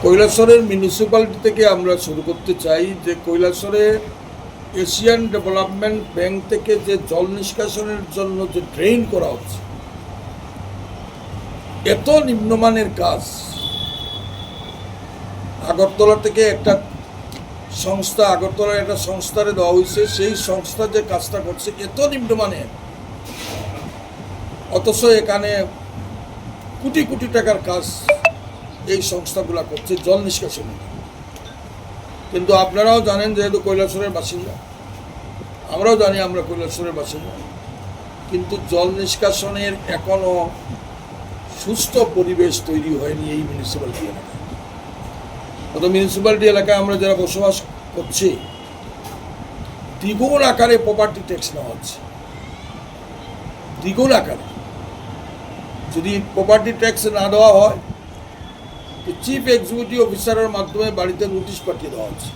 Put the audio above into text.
কৈলাসহরের মিউনিসিপ্যালিটি থেকে আমরা শুরু করতে চাই যে কৈলাসহরে এশিয়ান ডেভেলপমেন্ট ব্যাংক থেকে যে জল নিষ্কাশনের জন্য যে ড্রেন করা হচ্ছে, এত নিম্নমানের কাজ। আগরতলা থেকে একটা সংস্থা, আগরতলার একটা সংস্থারে দেওয়া হয়েছে, সেই সংস্থা যে কাজটা করছে এত নিম্নমানের, অথচ এখানে কোটি কোটি টাকার কাজ এই সংস্থাগুলো করছে জল নিষ্কাশন। কিন্তু আপনারাও জানেন, যেহেতু কৈলাসহরের বাসিন্দা, আমরাও জানি আমরা কৈলাসহরের বাসিন্দা, কিন্তু জল নিষ্কাশনের এখনো সুস্থ পরিবেশ তৈরি হয়নি এই মিউনিসিপ্যালিটি এলাকায়। অত মিউনিসিপ্যালিটি এলাকায় আমরা যারা বসবাস করছি, দ্বিগুণ আকারে প্রপার্টি ট্যাক্স নেওয়া হচ্ছে, দ্বিগুণ আকারে। যদি প্রপার্টি ট্যাক্স না দেওয়া হয়, চিফ এক্সিকিউটিভ অফিসারের মাধ্যমে বাড়িতে নোটিশ পাঠিয়ে দেওয়া হচ্ছে।